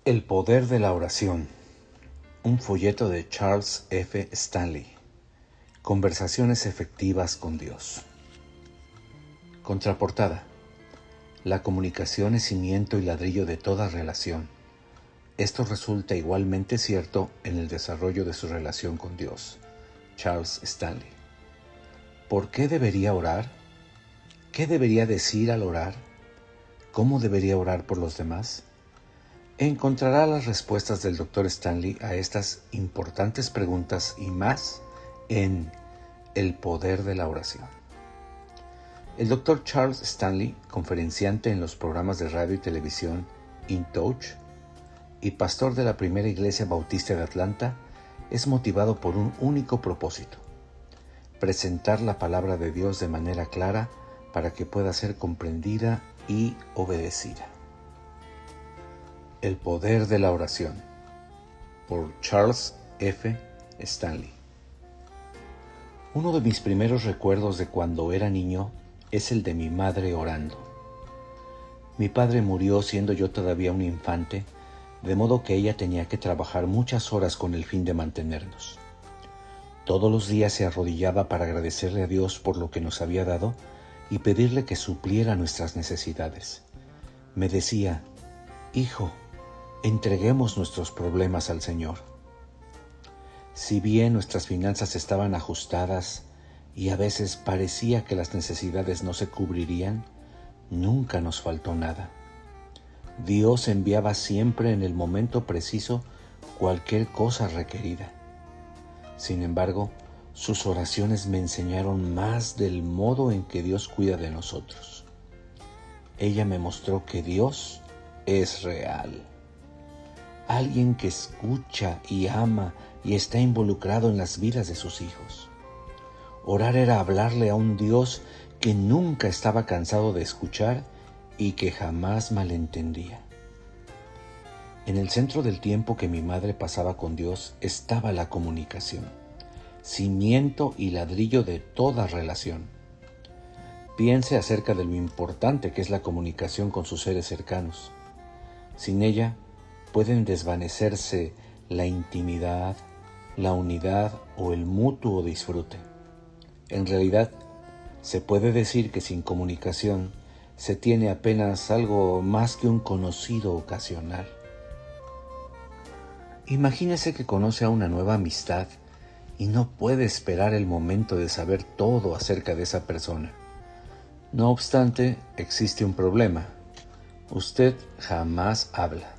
El poder de la oración. Un folleto de Charles F. Stanley. Conversaciones efectivas con Dios. Contraportada. La comunicación es cimiento y ladrillo de toda relación. Esto resulta igualmente cierto en el desarrollo de su relación con Dios. Charles Stanley. ¿Por qué debería orar? ¿Qué debería decir al orar? ¿Cómo debería orar por los demás? Encontrará las respuestas del Dr. Stanley a estas importantes preguntas y más en El poder de la oración. El Dr. Charles Stanley, conferenciante en los programas de radio y televisión In Touch y pastor de la primera iglesia bautista de Atlanta, es motivado por un único propósito: presentar la palabra de Dios de manera clara para que pueda ser comprendida y obedecida. El poder de la oración, por Charles F. Stanley. Uno de mis primeros recuerdos de cuando era niño es el de mi madre orando. Mi padre murió siendo yo todavía un infante, de modo que ella tenía que trabajar muchas horas con el fin de mantenernos. Todos los días se arrodillaba para agradecerle a Dios por lo que nos había dado y pedirle que supliera nuestras necesidades. Me decía: «Hijo, entreguemos nuestros problemas al Señor». Si bien nuestras finanzas estaban ajustadas y a veces parecía que las necesidades no se cubrirían, nunca nos faltó nada. Dios enviaba siempre en el momento preciso cualquier cosa requerida. Sin embargo, sus oraciones me enseñaron más del modo en que Dios cuida de nosotros. Ella me mostró que Dios es real. Alguien que escucha y ama y está involucrado en las vidas de sus hijos. Orar era hablarle a un Dios que nunca estaba cansado de escuchar y que jamás malentendía. En el centro del tiempo que mi madre pasaba con Dios estaba la comunicación, cimiento y ladrillo de toda relación. Piense acerca de lo importante que es la comunicación con sus seres cercanos. Sin ella pueden desvanecerse la intimidad, la unidad o el mutuo disfrute. En realidad, se puede decir que sin comunicación se tiene apenas algo más que un conocido ocasional. Imagínese que conoce a una nueva amistad y no puede esperar el momento de saber todo acerca de esa persona. No obstante, existe un problema. Usted jamás habla.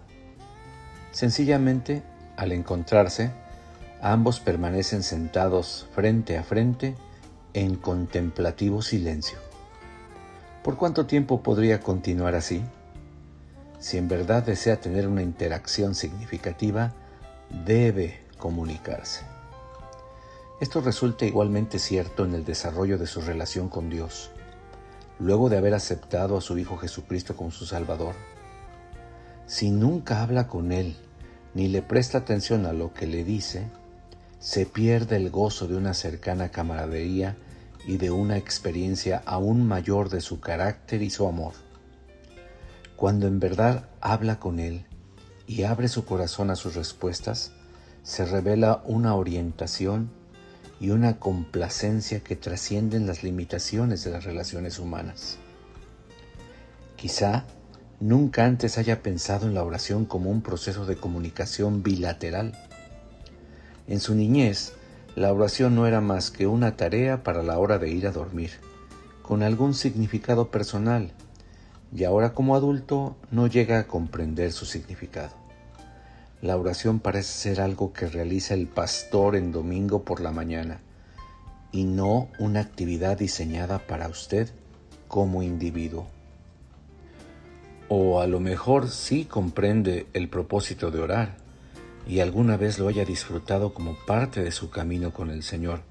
Sencillamente, al encontrarse, ambos permanecen sentados frente a frente en contemplativo silencio. ¿Por cuánto tiempo podría continuar así? Si en verdad desea tener una interacción significativa, debe comunicarse. Esto resulta igualmente cierto en el desarrollo de su relación con Dios, luego de haber aceptado a su Hijo Jesucristo como su Salvador. Si nunca habla con Él, ni le presta atención a lo que le dice, se pierde el gozo de una cercana camaradería y de una experiencia aún mayor de su carácter y su amor. Cuando en verdad habla con Él y abre su corazón a sus respuestas, se revela una orientación y una complacencia que trascienden las limitaciones de las relaciones humanas. Quizá nunca antes haya pensado en la oración como un proceso de comunicación bilateral. En su niñez, la oración no era más que una tarea para la hora de ir a dormir, con algún significado personal, y ahora como adulto no llega a comprender su significado. La oración parece ser algo que realiza el pastor en domingo por la mañana, y no una actividad diseñada para usted como individuo. O a lo mejor sí comprende el propósito de orar y alguna vez lo haya disfrutado como parte de su camino con el Señor.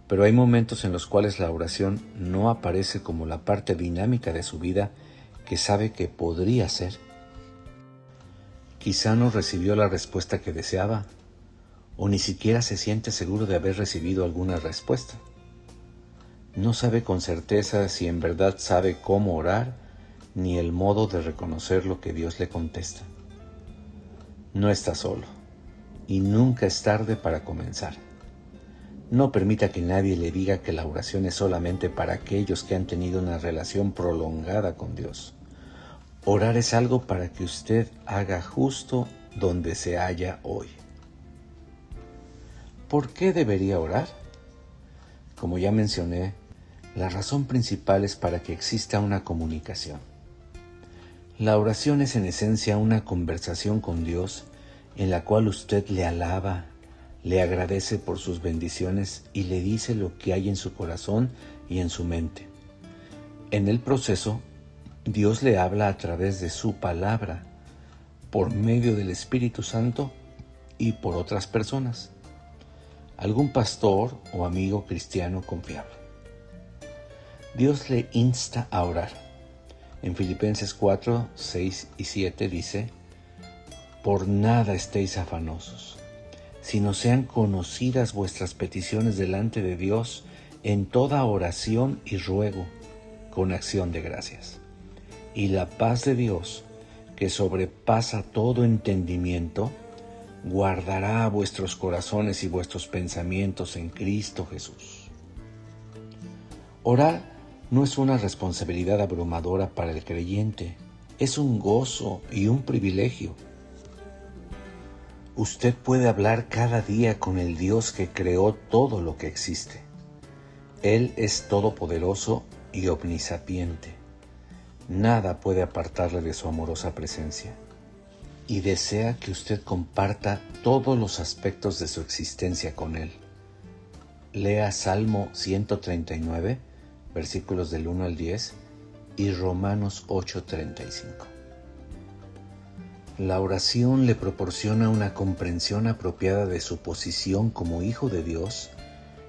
Pero hay momentos en los cuales la oración no aparece como la parte dinámica de su vida que sabe que podría ser. Quizá no recibió la respuesta que deseaba, o ni siquiera se siente seguro de haber recibido alguna respuesta. No sabe con certeza si en verdad sabe cómo orar, ni el modo de reconocer lo que Dios le contesta. No está solo, y nunca es tarde para comenzar. No permita que nadie le diga que la oración es solamente para aquellos que han tenido una relación prolongada con Dios. Orar es algo para que usted haga justo donde se halla hoy. ¿Por qué debería orar? Como ya mencioné, la razón principal es para que exista una comunicación. La oración es en esencia una conversación con Dios en la cual usted le alaba, le agradece por sus bendiciones y le dice lo que hay en su corazón y en su mente. En el proceso, Dios le habla a través de su palabra, por medio del Espíritu Santo y por otras personas, algún pastor o amigo cristiano confiable. Dios le insta a orar. En Filipenses 4, 6 y 7 dice: por nada estéis afanosos, sino sean conocidas vuestras peticiones delante de Dios en toda oración y ruego, con acción de gracias. Y la paz de Dios, que sobrepasa todo entendimiento, guardará vuestros corazones y vuestros pensamientos en Cristo Jesús. Orar no es una responsabilidad abrumadora para el creyente, es un gozo y un privilegio. Usted puede hablar cada día con el Dios que creó todo lo que existe. Él es todopoderoso y omnisapiente. Nada puede apartarle de su amorosa presencia. Y desea que usted comparta todos los aspectos de su existencia con Él. Lea Salmo 139, versículos del 1 al 10 y Romanos 8:35. La oración le proporciona una comprensión apropiada de su posición como hijo de Dios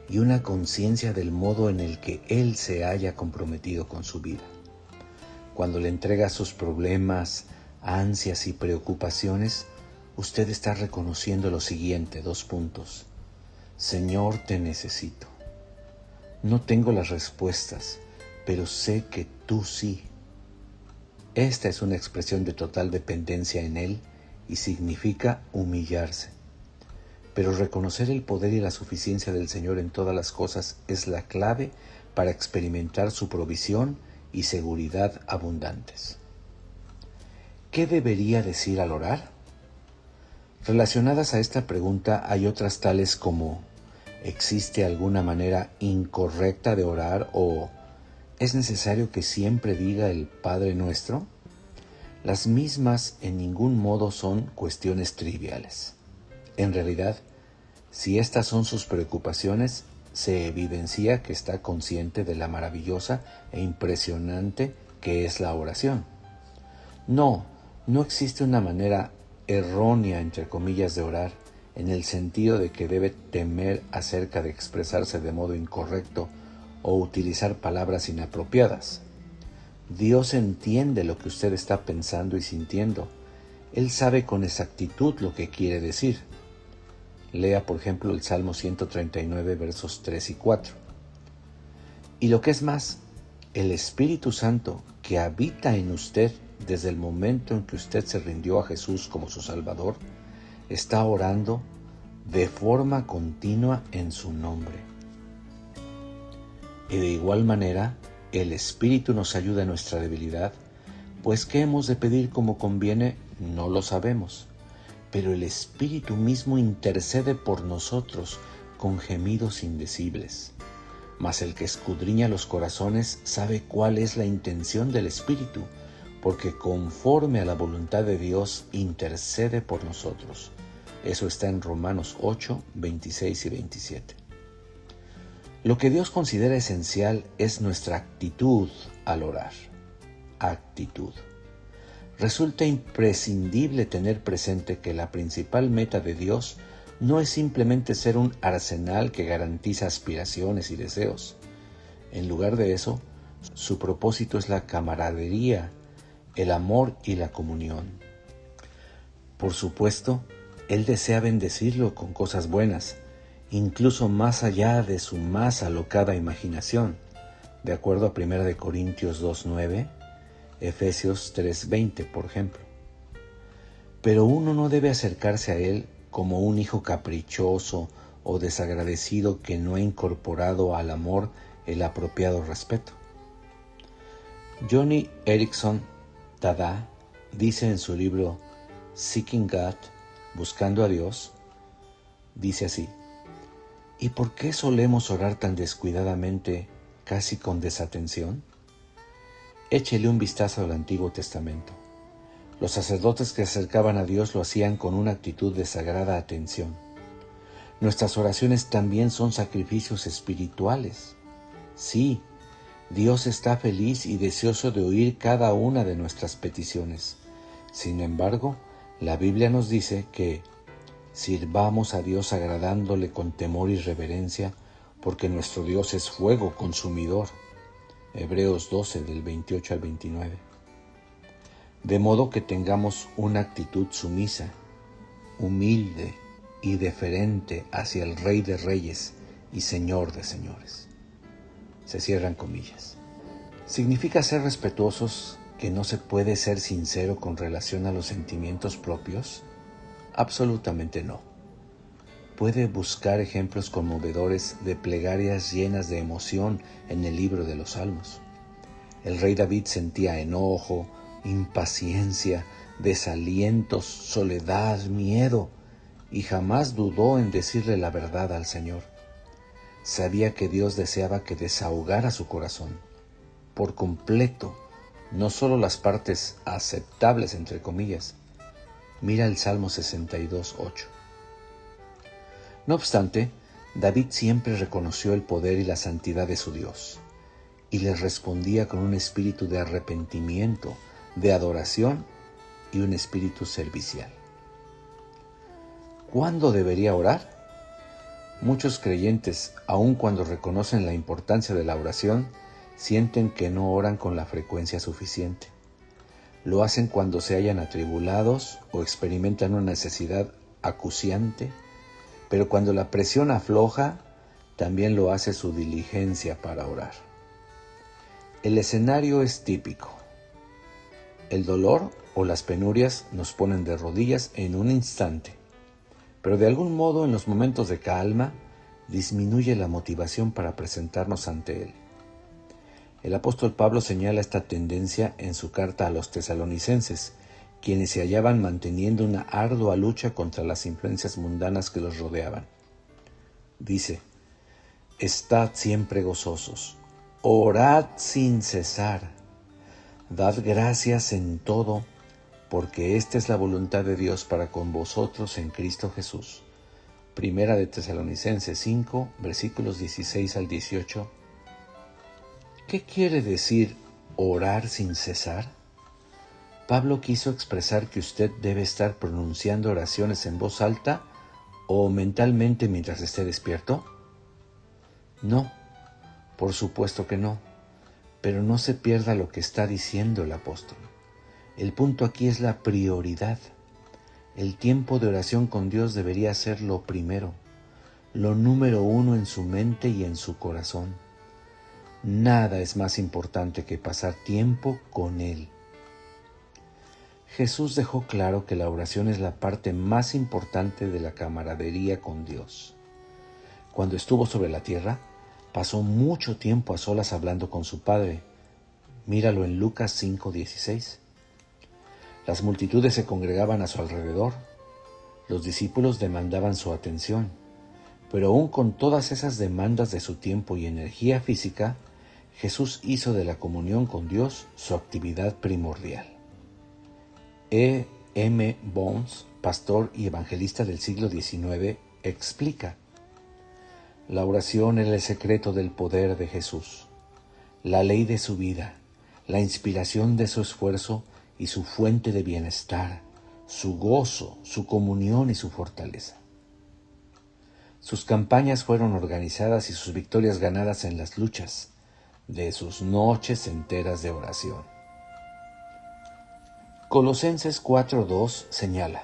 y una conciencia del modo en el que Él se haya comprometido con su vida. Cuando le entrega sus problemas, ansias y preocupaciones, usted está reconociendo lo siguiente, 2 puntos. Señor, te necesito. No tengo las respuestas, pero sé que tú sí. Esta es una expresión de total dependencia en Él y significa humillarse. Pero reconocer el poder y la suficiencia del Señor en todas las cosas es la clave para experimentar su provisión y seguridad abundantes. ¿Qué debería decir al orar? Relacionadas a esta pregunta hay otras tales como: ¿existe alguna manera incorrecta de orar? O ¿es necesario que siempre diga el Padre Nuestro? Las mismas en ningún modo son cuestiones triviales. En realidad, si estas son sus preocupaciones, se evidencia que está consciente de la maravillosa e impresionante que es la oración. No existe una manera errónea, entre comillas, de orar, en el sentido de que debe temer acerca de expresarse de modo incorrecto o utilizar palabras inapropiadas. Dios entiende lo que usted está pensando y sintiendo. Él sabe con exactitud lo que quiere decir. Lea, por ejemplo, el Salmo 139, versos 3 y 4. Y lo que es más, el Espíritu Santo que habita en usted desde el momento en que usted se rindió a Jesús como su Salvador, está orando de forma continua en su nombre. Y de igual manera, el Espíritu nos ayuda en nuestra debilidad, pues ¿qué hemos de pedir como conviene? No lo sabemos, pero el Espíritu mismo intercede por nosotros con gemidos indecibles. Mas el que escudriña los corazones sabe cuál es la intención del Espíritu, porque conforme a la voluntad de Dios intercede por nosotros. Eso está en Romanos 8, 26 y 27. Lo que Dios considera esencial es nuestra actitud al orar. Actitud. Resulta imprescindible tener presente que la principal meta de Dios no es simplemente ser un arsenal que garantiza aspiraciones y deseos. En lugar de eso, su propósito es la camaradería, el amor y la comunión. Por supuesto, Él desea bendecirlo con cosas buenas, incluso más allá de su más alocada imaginación, de acuerdo a 1 Corintios 2:9, Efesios 3:20, por ejemplo. pero uno no debe acercarse a él como un hijo caprichoso o desagradecido que no ha incorporado al amor el apropiado respeto. Joni Eareckson Tada dice en su libro Seeking God, Buscando a Dios, dice así: ¿y por qué solemos orar tan descuidadamente, casi con desatención? Échele un vistazo al Antiguo Testamento. Los sacerdotes que se acercaban a Dios lo hacían con una actitud de sagrada atención. Nuestras oraciones también son sacrificios espirituales. Sí, Dios está feliz y deseoso de oír cada una de nuestras peticiones. Sin embargo, la Biblia nos dice que sirvamos a Dios agradándole con temor y reverencia, porque nuestro Dios es fuego consumidor. Hebreos 12, del 28 al 29. De modo que tengamos una actitud sumisa, humilde y deferente hacia el Rey de Reyes y Señor de Señores. Se cierran comillas. ¿Significa ser respetuosos que no se puede ser sincero con relación a los sentimientos propios? Absolutamente no. Puede buscar ejemplos conmovedores de plegarias llenas de emoción en el libro de los Salmos. El rey David sentía enojo, impaciencia, desalientos, soledad, miedo, y jamás dudó en decirle la verdad al Señor. Sabía que Dios deseaba que desahogara su corazón por completo, no solo las partes aceptables, entre comillas. Mira el Salmo 62:8. No obstante, David siempre reconoció el poder y la santidad de su Dios, y le respondía con un espíritu de arrepentimiento, de adoración y un espíritu servicial. ¿Cuándo debería orar? Muchos creyentes, aun cuando reconocen la importancia de la oración, sienten que no oran con la frecuencia suficiente. Lo hacen cuando se hallan atribulados o experimentan una necesidad acuciante, pero cuando la presión afloja, también lo hace su diligencia para orar. El escenario es típico. El dolor o las penurias nos ponen de rodillas en un instante, pero de algún modo en los momentos de calma disminuye la motivación para presentarnos ante Él. El apóstol Pablo señala esta tendencia en su carta a los tesalonicenses, quienes se hallaban manteniendo una ardua lucha contra las influencias mundanas que los rodeaban. Dice: estad siempre gozosos, orad sin cesar, dad gracias en todo, porque esta es la voluntad de Dios para con vosotros en Cristo Jesús. Primera de Tesalonicenses 5, versículos 16 al 18. ¿Qué quiere decir orar sin cesar? Pablo quiso expresar que usted debe estar pronunciando oraciones en voz alta o mentalmente mientras esté despierto. No, por supuesto que no, pero no se pierda lo que está diciendo el apóstol. El punto aquí es la prioridad. El tiempo de oración con Dios debería ser lo primero, lo número uno en su mente y en su corazón. Nada es más importante que pasar tiempo con Él. Jesús dejó claro que la oración es la parte más importante de la camaradería con Dios. Cuando estuvo sobre la tierra, pasó mucho tiempo a solas hablando con su Padre. Míralo en Lucas 5:16. Las multitudes se congregaban a su alrededor. Los discípulos demandaban su atención, pero aún con todas esas demandas de su tiempo y energía física, Jesús hizo de la comunión con Dios su actividad primordial. E. M. Bones, pastor y evangelista del siglo XIX, explica: la oración era el secreto del poder de Jesús, la ley de su vida, la inspiración de su esfuerzo y su fuente de bienestar, su gozo, su comunión y su fortaleza. Sus campañas fueron organizadas y sus victorias ganadas en las luchas de sus noches enteras de oración. Colosenses 4:2 señala: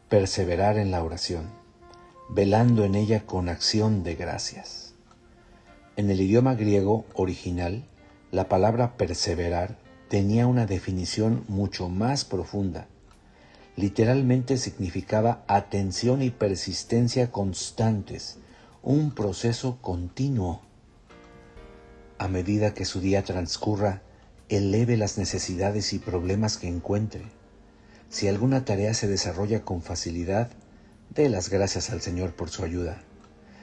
perseverar en la oración, velando en ella con acción de gracias. En el idioma griego original, la palabra perseverar tenía una definición mucho más profunda. Literalmente significaba atención y persistencia constantes, un proceso continuo. A medida que su día transcurra, eleve las necesidades y problemas que encuentre. Si alguna tarea se desarrolla con facilidad, dé las gracias al Señor por su ayuda.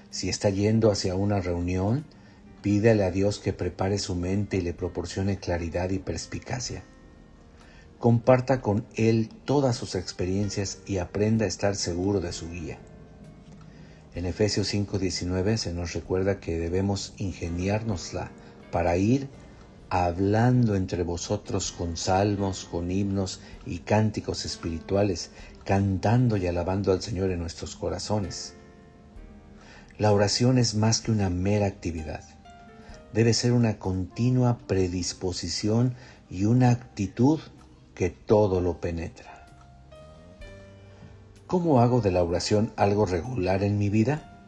Si está yendo hacia una reunión, pídale a Dios que prepare su mente y le proporcione claridad y perspicacia. Comparta con Él todas sus experiencias y aprenda a estar seguro de su guía. En Efesios 5:19 se nos recuerda que debemos ingeniárnosla para ir hablando entre vosotros con salmos, con himnos y cánticos espirituales, cantando y alabando al Señor en nuestros corazones. La oración es más que una mera actividad. Debe ser una continua predisposición y una actitud que todo lo penetra. ¿Cómo hago de la oración algo regular en mi vida?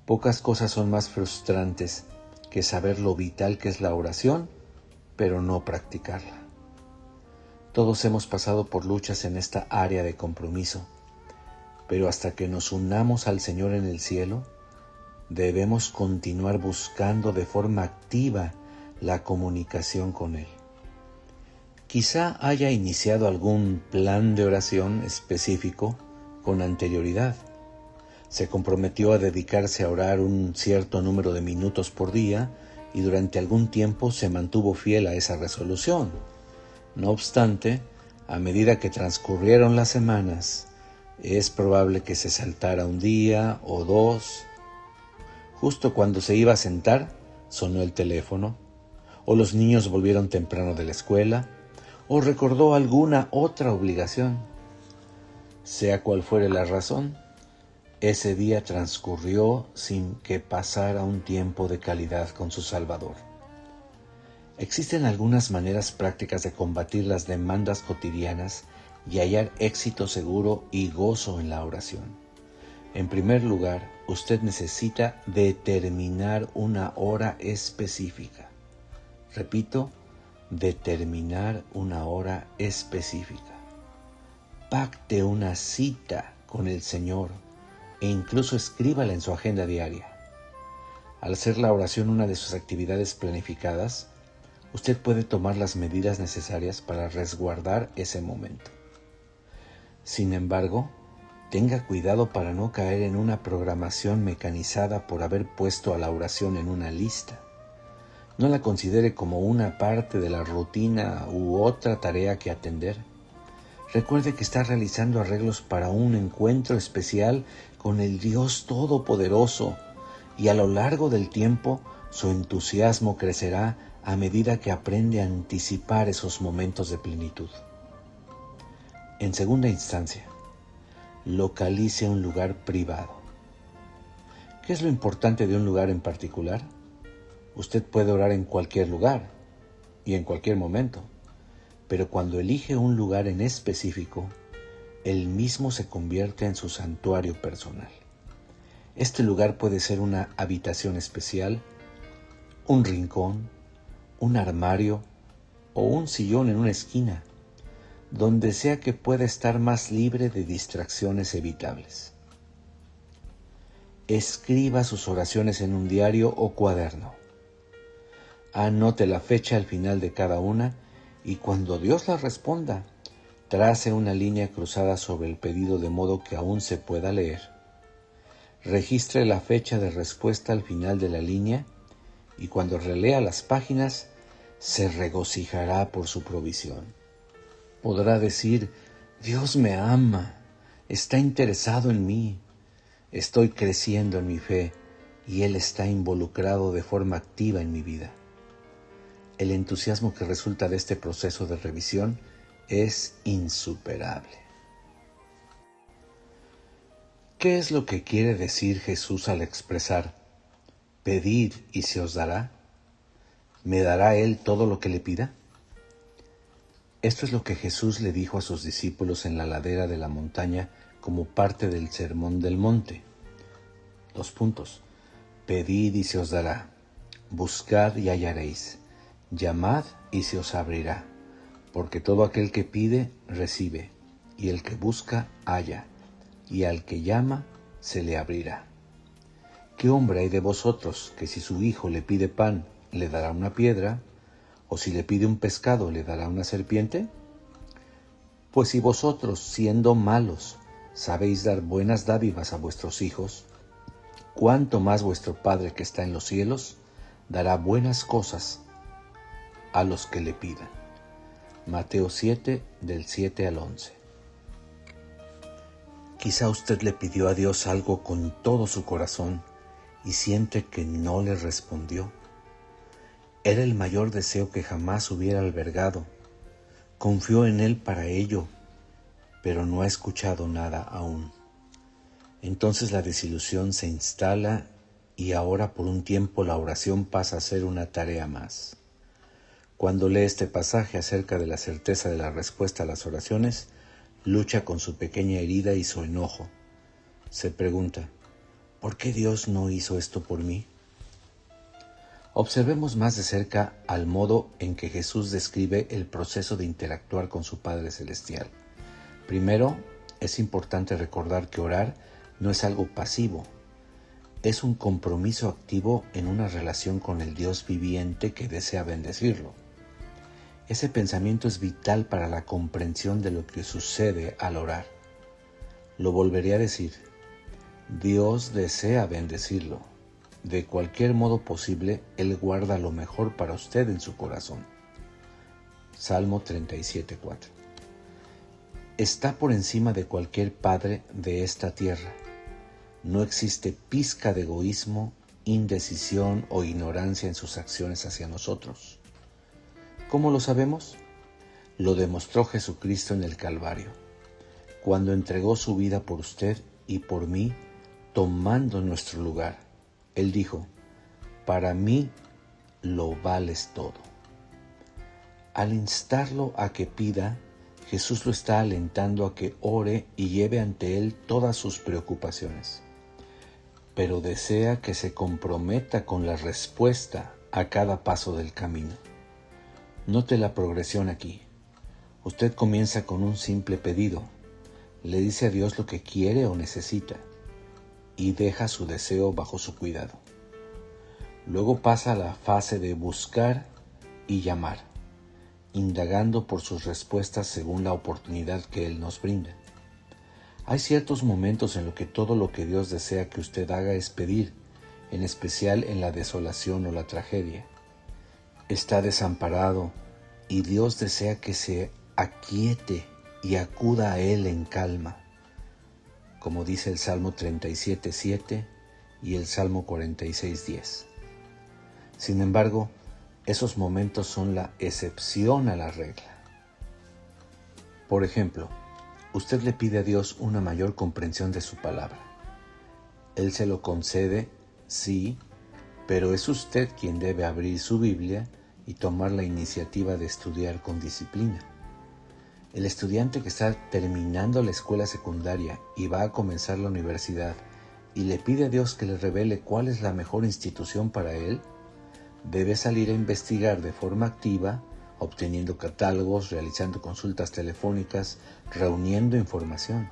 Pocas cosas son más frustrantes que saber lo vital que es la oración, pero no practicarla. Todos hemos pasado por luchas en esta área de compromiso, pero hasta que nos unamos al Señor en el cielo, debemos continuar buscando de forma activa la comunicación con Él. Quizá haya iniciado algún plan de oración específico con anterioridad. Se comprometió a dedicarse a orar un cierto número de minutos por día y durante algún tiempo se mantuvo fiel a esa resolución. No obstante, a medida que transcurrieron las semanas, es probable que se saltara un día o dos. Justo cuando se iba a sentar, sonó el teléfono, o los niños volvieron temprano de la escuela, o recordó alguna otra obligación. Sea cual fuere la razón, ese día transcurrió sin que pasara un tiempo de calidad con su Salvador. Existen algunas maneras prácticas de combatir las demandas cotidianas y hallar éxito seguro y gozo en la oración. En primer lugar, usted necesita determinar una hora específica. Repito, determinar una hora específica. Pacte una cita con el Señor e incluso escríbala en su agenda diaria. Al ser la oración una de sus actividades planificadas, usted puede tomar las medidas necesarias para resguardar ese momento. Sin embargo, tenga cuidado para no caer en una programación mecanizada por haber puesto a la oración en una lista. No la considere como una parte de la rutina u otra tarea que atender. Recuerde que está realizando arreglos para un encuentro especial con el Dios Todopoderoso y a lo largo del tiempo su entusiasmo crecerá a medida que aprende a anticipar esos momentos de plenitud. En segunda instancia, localice un lugar privado. ¿Qué es lo importante de un lugar en particular? Usted puede orar en cualquier lugar y en cualquier momento, pero cuando elige un lugar en específico, él mismo se convierte en su santuario personal. Este lugar puede ser una habitación especial, un rincón, un armario o un sillón en una esquina, donde sea que pueda estar más libre de distracciones evitables. Escriba sus oraciones en un diario o cuaderno. Anote la fecha al final de cada una y cuando Dios la responda, trace una línea cruzada sobre el pedido de modo que aún se pueda leer. Registre la fecha de respuesta al final de la línea y cuando relea las páginas, se regocijará por su provisión. Podrá decir, Dios me ama, está interesado en mí, estoy creciendo en mi fe y Él está involucrado de forma activa en mi vida. El entusiasmo que resulta de este proceso de revisión es insuperable. ¿Qué es lo que quiere decir Jesús al expresar, pedid y se os dará? ¿Me dará Él todo lo que le pida? Esto es lo que Jesús le dijo a sus discípulos en la ladera de la montaña como parte del Sermón del Monte. 2 puntos. Pedid y se os dará, buscad y hallaréis, llamad y se os abrirá, porque todo aquel que pide, recibe, y el que busca, halla, y al que llama, se le abrirá. ¿Qué hombre hay de vosotros que si su hijo le pide pan, le dará una piedra, o si le pide un pescado, le dará una serpiente? Pues si vosotros, siendo malos, sabéis dar buenas dádivas a vuestros hijos, ¿cuánto más vuestro Padre que está en los cielos dará buenas cosas a los que le pidan? Mateo 7, del 7 al 11. Quizá usted le pidió a Dios algo con todo su corazón y siente que no le respondió. Era el mayor deseo que jamás hubiera albergado. Confió en Él para ello, pero no ha escuchado nada aún. Entonces la desilusión se instala y ahora por un tiempo la oración pasa a ser una tarea más. Cuando lee este pasaje acerca de la certeza de la respuesta a las oraciones, lucha con su pequeña herida y su enojo. Se pregunta, ¿por qué Dios no hizo esto por mí? Observemos más de cerca al modo en que Jesús describe el proceso de interactuar con su Padre Celestial. Primero, es importante recordar que orar no es algo pasivo, es un compromiso activo en una relación con el Dios viviente que desea bendecirlo. Ese pensamiento es vital para la comprensión de lo que sucede al orar. Lo volveré a decir, Dios desea bendecirlo. De cualquier modo posible, Él guarda lo mejor para usted en su corazón. Salmo 37:4. Está por encima de cualquier padre de esta tierra. No existe pizca de egoísmo, indecisión o ignorancia en sus acciones hacia nosotros. ¿Cómo lo sabemos? Lo demostró Jesucristo en el Calvario, cuando entregó su vida por usted y por mí, tomando nuestro lugar. Él dijo, para mí lo vales todo. Al instarlo a que pida, Jesús lo está alentando a que ore y lleve ante Él todas sus preocupaciones. Pero desea que se comprometa con la respuesta a cada paso del camino. Note la progresión aquí. Usted comienza con un simple pedido. Le dice a Dios lo que quiere o necesita y deja su deseo bajo su cuidado. Luego pasa a la fase de buscar y llamar, indagando por sus respuestas según la oportunidad que Él nos brinda. Hay ciertos momentos en los que todo lo que Dios desea que usted haga es pedir, en especial en la desolación o la tragedia. Está desamparado y Dios desea que se aquiete y acuda a Él en calma, como dice el Salmo 37:7 y el Salmo 46:10. Sin embargo, esos momentos son la excepción a la regla. Por ejemplo, usted le pide a Dios una mayor comprensión de su palabra. Él se lo concede, sí, pero es usted quien debe abrir su Biblia y tomar la iniciativa de estudiar con disciplina. El estudiante que está terminando la escuela secundaria y va a comenzar la universidad y le pide a Dios que le revele cuál es la mejor institución para él, debe salir a investigar de forma activa, obteniendo catálogos, realizando consultas telefónicas, reuniendo información.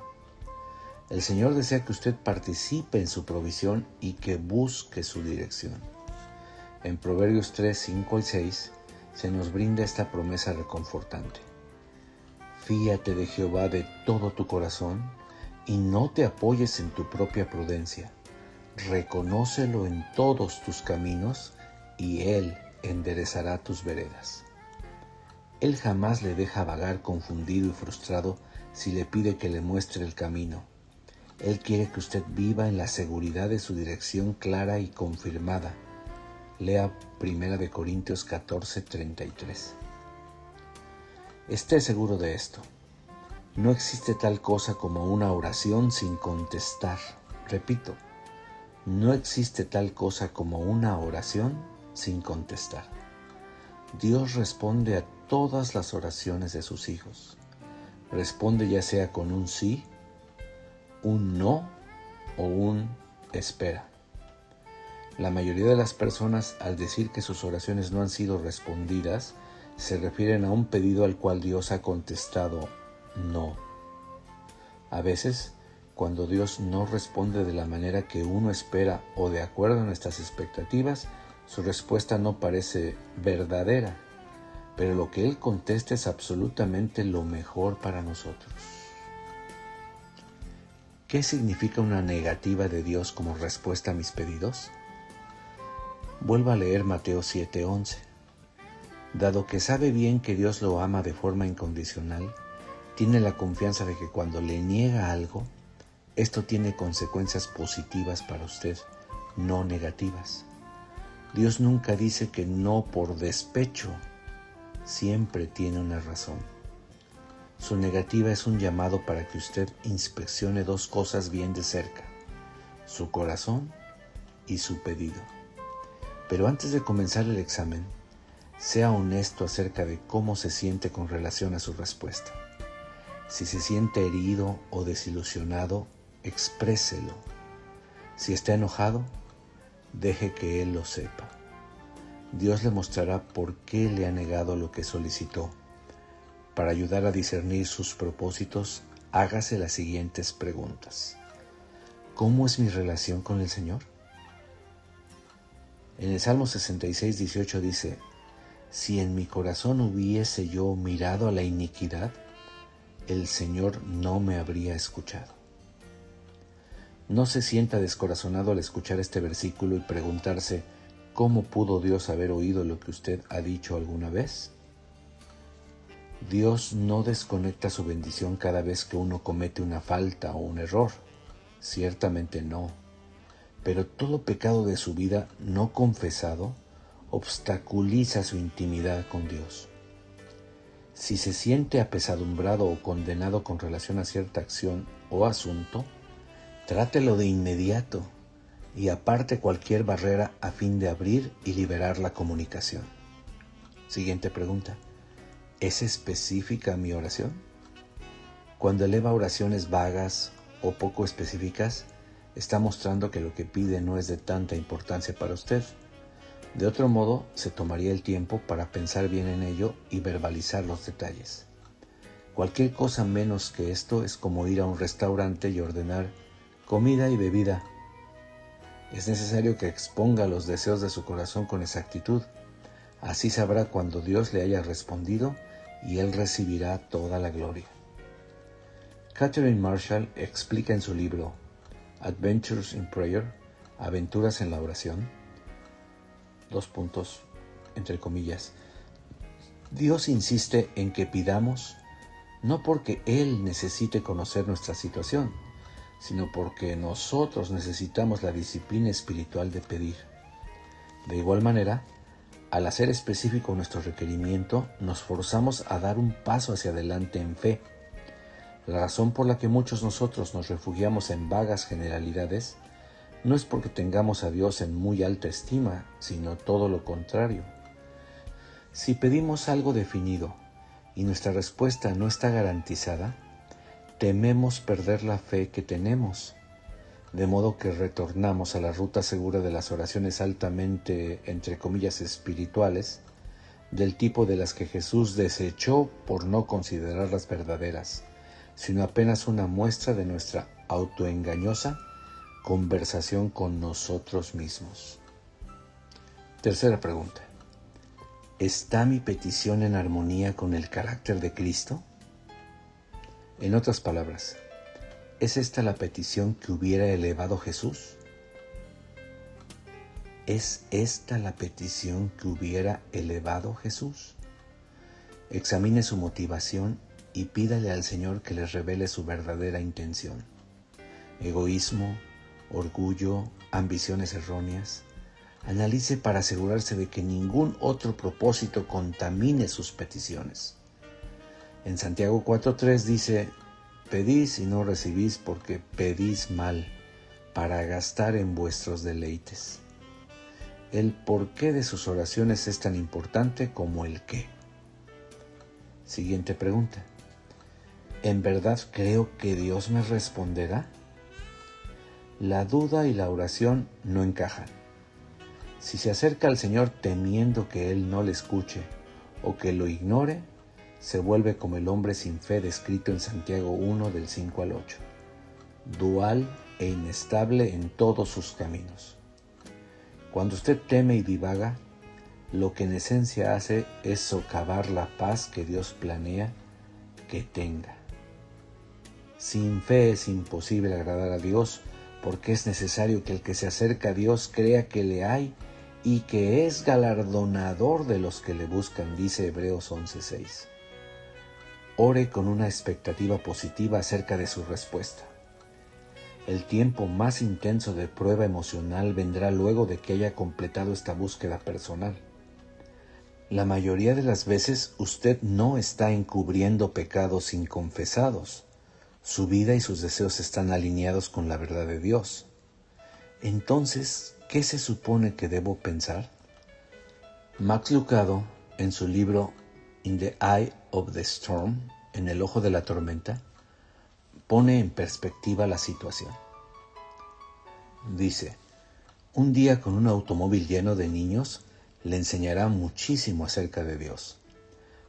El Señor desea que usted participe en su provisión y que busque su dirección. En Proverbios 3, 5 y 6 se nos brinda esta promesa reconfortante. Fíate de Jehová de todo tu corazón y no te apoyes en tu propia prudencia. Reconócelo en todos tus caminos y Él enderezará tus veredas. Él jamás le deja vagar confundido y frustrado si le pide que le muestre el camino. Él quiere que usted viva en la seguridad de su dirección clara y confirmada. Lea 1 Corintios 14:33. Esté seguro de esto. No existe tal cosa como una oración sin contestar. Repito, no existe tal cosa como una oración sin contestar. Dios responde a todas las oraciones de sus hijos. Responde ya sea con un sí, un no o un espera. La mayoría de las personas, al decir que sus oraciones no han sido respondidas, se refieren a un pedido al cual Dios ha contestado no. A veces, cuando Dios no responde de la manera que uno espera o de acuerdo a nuestras expectativas, su respuesta no parece verdadera, pero lo que Él contesta es absolutamente lo mejor para nosotros. ¿Qué significa una negativa de Dios como respuesta a mis pedidos? Vuelvo a leer Mateo 7:11. Dado que sabe bien que Dios lo ama de forma incondicional, tiene la confianza de que cuando le niega algo, esto tiene consecuencias positivas para usted, no negativas. Dios nunca dice que no por despecho, siempre tiene una razón. Su negativa es un llamado para que usted inspeccione dos cosas bien de cerca: su corazón y su pedido. Pero antes de comenzar el examen, sea honesto acerca de cómo se siente con relación a su respuesta. Si se siente herido o desilusionado, expréselo. Si está enojado, deje que Él lo sepa. Dios le mostrará por qué le ha negado lo que solicitó. Para ayudar a discernir sus propósitos, hágase las siguientes preguntas. ¿Cómo es mi relación con el Señor? En el Salmo 66:18 dice: si en mi corazón hubiese yo mirado a la iniquidad, el Señor no me habría escuchado. No se sienta descorazonado al escuchar este versículo y preguntarse: ¿cómo pudo Dios haber oído lo que usted ha dicho alguna vez? Dios no desconecta su bendición cada vez que uno comete una falta o un error. Ciertamente no. Pero todo pecado de su vida no confesado obstaculiza su intimidad con Dios. Si se siente apesadumbrado o condenado con relación a cierta acción o asunto, trátelo de inmediato y aparte cualquier barrera a fin de abrir y liberar la comunicación. Siguiente pregunta: ¿es específica mi oración? Cuando eleva oraciones vagas o poco específicas, está mostrando que lo que pide no es de tanta importancia para usted. De otro modo, se tomaría el tiempo para pensar bien en ello y verbalizar los detalles. Cualquier cosa menos que esto es como ir a un restaurante y ordenar comida y bebida. Es necesario que exponga los deseos de su corazón con exactitud. Así sabrá cuando Dios le haya respondido y Él recibirá toda la gloria. Catherine Marshall explica en su libro Adventures in Prayer, Aventuras en la Oración, entre comillas, Dios insiste en que pidamos no porque Él necesite conocer nuestra situación, sino porque nosotros necesitamos la disciplina espiritual de pedir. De igual manera, al hacer específico nuestro requerimiento, nos forzamos a dar un paso hacia adelante en fe. La razón por la que muchos nosotros nos refugiamos en vagas generalidades no es porque tengamos a Dios en muy alta estima, sino todo lo contrario. Si pedimos algo definido y nuestra respuesta no está garantizada, tememos perder la fe que tenemos, de modo que retornamos a la ruta segura de las oraciones altamente, entre comillas, espirituales, del tipo de las que Jesús desechó por no considerarlas verdaderas, sino apenas una muestra de nuestra autoengañosa conversación con nosotros mismos. Tercera pregunta: ¿está mi petición en armonía con el carácter de Cristo? En otras palabras, ¿es esta la petición que hubiera elevado Jesús? ¿Es esta la petición que hubiera elevado Jesús? Examine su motivación y pídale al Señor que le revele su verdadera intención. Egoísmo, orgullo, ambiciones erróneas. Analice para asegurarse de que ningún otro propósito contamine sus peticiones. En Santiago 4:3 dice: pedís y no recibís porque pedís mal, para gastar en vuestros deleites. El porqué de sus oraciones es tan importante como el qué. Siguiente pregunta: ¿en verdad creo que Dios me responderá? La duda y la oración no encajan. Si se acerca al Señor temiendo que Él no le escuche o que lo ignore, se vuelve como el hombre sin fe descrito en Santiago 1 del 5 al 8, dual e inestable en todos sus caminos. Cuando usted teme y divaga, lo que en esencia hace es socavar la paz que Dios planea que tenga. Sin fe es imposible agradar a Dios, porque es necesario que el que se acerca a Dios crea que le hay y que es galardonador de los que le buscan, dice Hebreos 11:6. Ore con una expectativa positiva acerca de su respuesta. El tiempo más intenso de prueba emocional vendrá luego de que haya completado esta búsqueda personal. La mayoría de las veces usted no está encubriendo pecados inconfesados. Su vida y sus deseos están alineados con la verdad de Dios. Entonces, ¿qué se supone que debo pensar? Max Lucado, en su libro In the Eye of the Storm, en el ojo de la tormenta, pone en perspectiva la situación. Dice, un día con un automóvil lleno de niños le enseñará muchísimo acerca de Dios.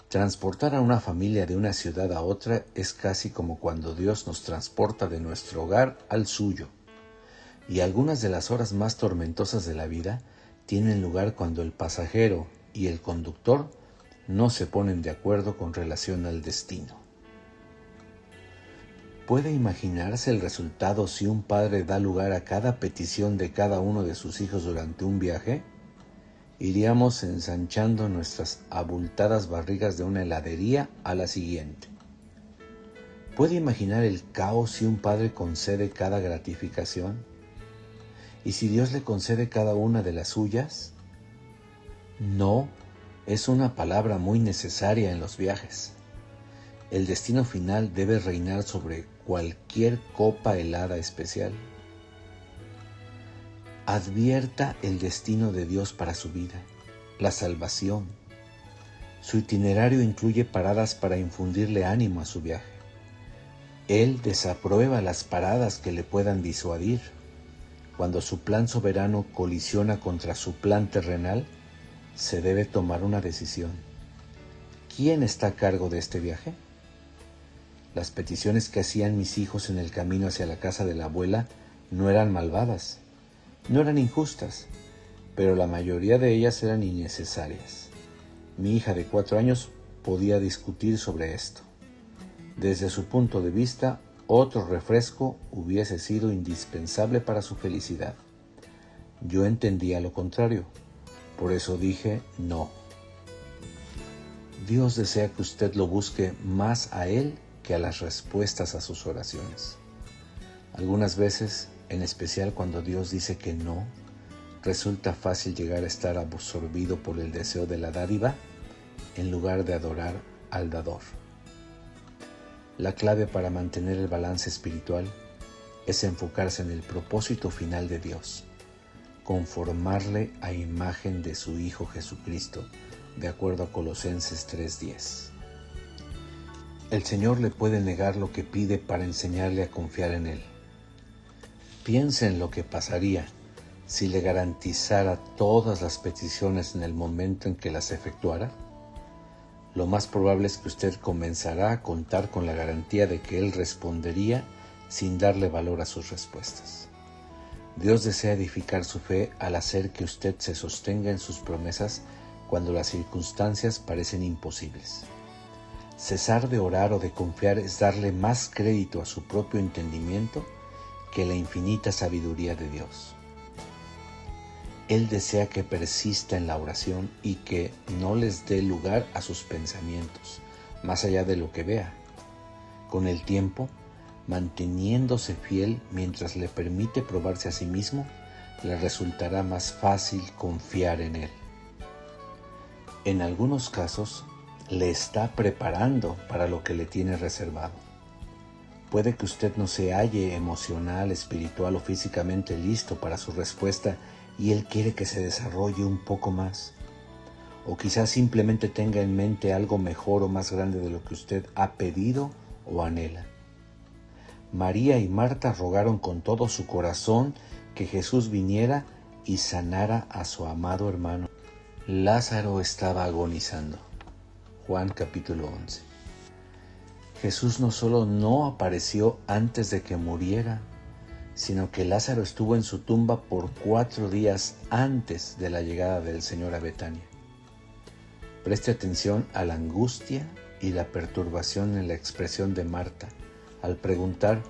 Transportar a una familia de una ciudad a otra es casi como cuando Dios nos transporta de nuestro hogar al suyo. Y algunas de las horas más tormentosas de la vida tienen lugar cuando el pasajero y el conductor no se ponen de acuerdo con relación al destino. ¿Puede imaginarse el resultado si un padre da lugar a cada petición de cada uno de sus hijos durante un viaje? Iríamos ensanchando nuestras abultadas barrigas de una heladería a la siguiente. ¿Puede imaginar el caos si un padre concede cada gratificación? ¿Y si Dios le concede cada una de las suyas? No, es una palabra muy necesaria en los viajes. El destino final debe reinar sobre cualquier copa helada especial. Advierta el destino de Dios para su vida, la salvación. Su itinerario incluye paradas para infundirle ánimo a su viaje. Él desaprueba las paradas que le puedan disuadir. Cuando su plan soberano colisiona contra su plan terrenal, se debe tomar una decisión. ¿Quién está a cargo de este viaje? Las peticiones que hacían mis hijos en el camino hacia la casa de la abuela no eran malvadas. No eran injustas, pero la mayoría de ellas eran innecesarias. Mi hija de 4 años podía discutir sobre esto. Desde su punto de vista, otro refresco hubiese sido indispensable para su felicidad. Yo entendía lo contrario, por eso dije no. Dios desea que usted lo busque más a Él que a las respuestas a sus oraciones. Algunas veces, en especial cuando Dios dice que no, resulta fácil llegar a estar absorbido por el deseo de la dádiva en lugar de adorar al dador. La clave para mantener el balance espiritual es enfocarse en el propósito final de Dios, conformarle a imagen de su Hijo Jesucristo, de acuerdo a Colosenses 3:10. El Señor le puede negar lo que pide para enseñarle a confiar en Él. Piense en lo que pasaría si le garantizara todas las peticiones en el momento en que las efectuara. Lo más probable es que usted comenzará a contar con la garantía de que Él respondería sin darle valor a sus respuestas. Dios desea edificar su fe al hacer que usted se sostenga en sus promesas cuando las circunstancias parecen imposibles. Cesar de orar o de confiar es darle más crédito a su propio entendimiento que la infinita sabiduría de Dios. Él desea que persista en la oración y que no les dé lugar a sus pensamientos, más allá de lo que vea. Con el tiempo, manteniéndose fiel mientras le permite probarse a sí mismo, le resultará más fácil confiar en Él. En algunos casos, le está preparando para lo que le tiene reservado. Puede que usted no se halle emocional, espiritual o físicamente listo para su respuesta y Él quiere que se desarrolle un poco más. O quizás simplemente tenga en mente algo mejor o más grande de lo que usted ha pedido o anhela. María y Marta rogaron con todo su corazón que Jesús viniera y sanara a su amado hermano. Lázaro estaba agonizando. Juan capítulo 11. Jesús no solo no apareció antes de que muriera, sino que Lázaro estuvo en su tumba por 4 días antes de la llegada del Señor a Betania. Preste atención a la angustia y la perturbación en la expresión de Marta al preguntar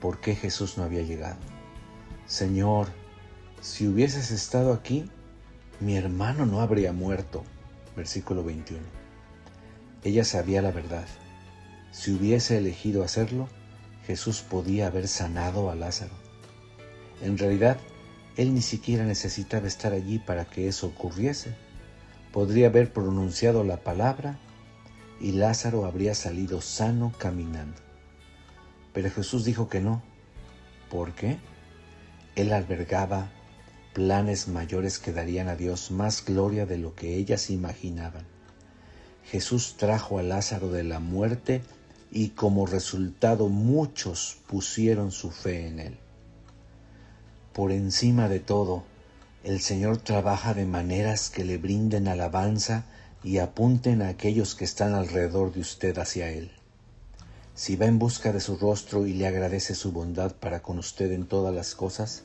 por qué Jesús no había llegado. Señor, si hubieses estado aquí, mi hermano no habría muerto. Versículo 21. Ella sabía la verdad. Si hubiese elegido hacerlo, Jesús podía haber sanado a Lázaro. En realidad, él ni siquiera necesitaba estar allí para que eso ocurriese. Podría haber pronunciado la palabra y Lázaro habría salido sano caminando. Pero Jesús dijo que no. ¿Por qué? Él albergaba planes mayores que darían a Dios más gloria de lo que ellas imaginaban. Jesús trajo a Lázaro de la muerte y como resultado muchos pusieron su fe en él. Por encima de todo, el Señor trabaja de maneras que le brinden alabanza y apunten a aquellos que están alrededor de usted hacia Él. Si va en busca de su rostro y le agradece su bondad para con usted en todas las cosas,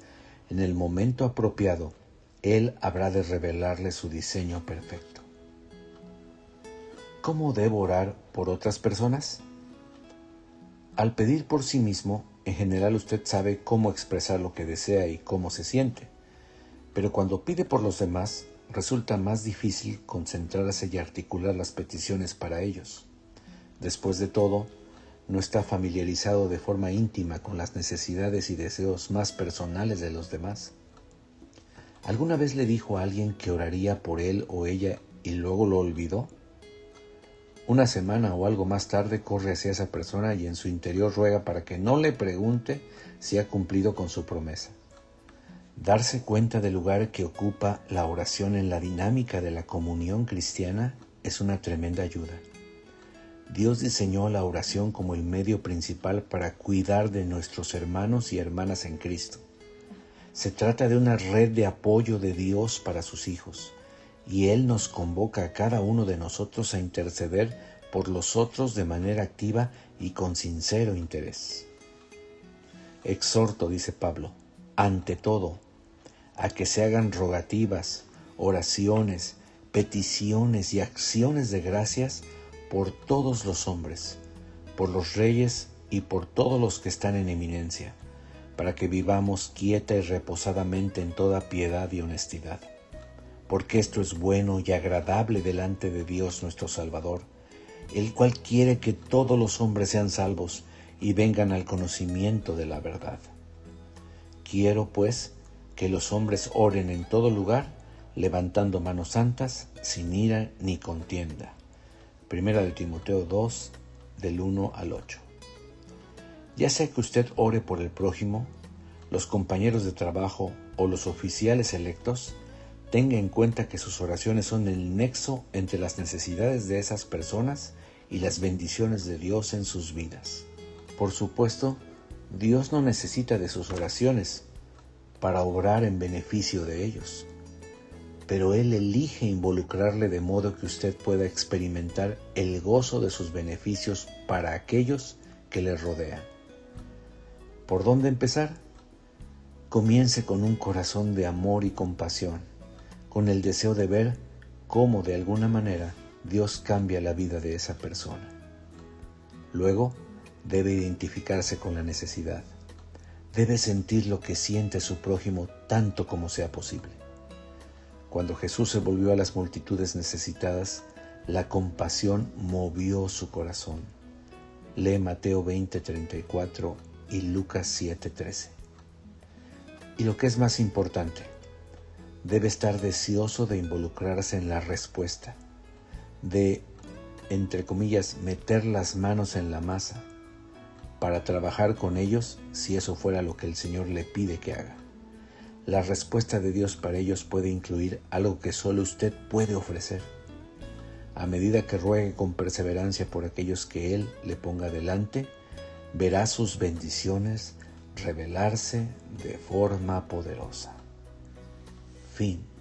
en el momento apropiado, Él habrá de revelarle su diseño perfecto. ¿Cómo debo orar por otras personas? Al pedir por sí mismo, en general usted sabe cómo expresar lo que desea y cómo se siente. Pero cuando pide por los demás, resulta más difícil concentrarse y articular las peticiones para ellos. Después de todo, no está familiarizado de forma íntima con las necesidades y deseos más personales de los demás. ¿Alguna vez le dijo a alguien que oraría por él o ella y luego lo olvidó? Una semana o algo más tarde corre hacia esa persona y en su interior ruega para que no le pregunte si ha cumplido con su promesa. Darse cuenta del lugar que ocupa la oración en la dinámica de la comunión cristiana es una tremenda ayuda. Dios diseñó la oración como el medio principal para cuidar de nuestros hermanos y hermanas en Cristo. Se trata de una red de apoyo de Dios para sus hijos, y Él nos convoca a cada uno de nosotros a interceder por los otros de manera activa y con sincero interés. Exhorto, dice Pablo, ante todo, a que se hagan rogativas, oraciones, peticiones y acciones de gracias por todos los hombres, por los reyes y por todos los que están en eminencia, para que vivamos quieta y reposadamente en toda piedad y honestidad. Porque esto es bueno y agradable delante de Dios nuestro Salvador, el cual quiere que todos los hombres sean salvos y vengan al conocimiento de la verdad. Quiero, pues, que los hombres oren en todo lugar, levantando manos santas, sin ira ni contienda. Primera de Timoteo 2, del 1 al 8. Ya sea que usted ore por el prójimo, los compañeros de trabajo o los oficiales electos, tenga en cuenta que sus oraciones son el nexo entre las necesidades de esas personas y las bendiciones de Dios en sus vidas. Por supuesto, Dios no necesita de sus oraciones para obrar en beneficio de ellos, pero Él elige involucrarle de modo que usted pueda experimentar el gozo de sus beneficios para aquellos que le rodean. ¿Por dónde empezar? Comience con un corazón de amor y compasión, con el deseo de ver cómo de alguna manera Dios cambia la vida de esa persona. Luego, debe identificarse con la necesidad. Debe sentir lo que siente su prójimo tanto como sea posible. Cuando Jesús se volvió a las multitudes necesitadas, la compasión movió su corazón. Lee Mateo 20:34 y Lucas 7:13. Y lo que es más importante, debe estar deseoso de involucrarse en la respuesta, de, entre comillas, meter las manos en la masa para trabajar con ellos si eso fuera lo que el Señor le pide que haga. La respuesta de Dios para ellos puede incluir algo que solo usted puede ofrecer. A medida que ruegue con perseverancia por aquellos que Él le ponga delante, verá sus bendiciones revelarse de forma poderosa. Fin.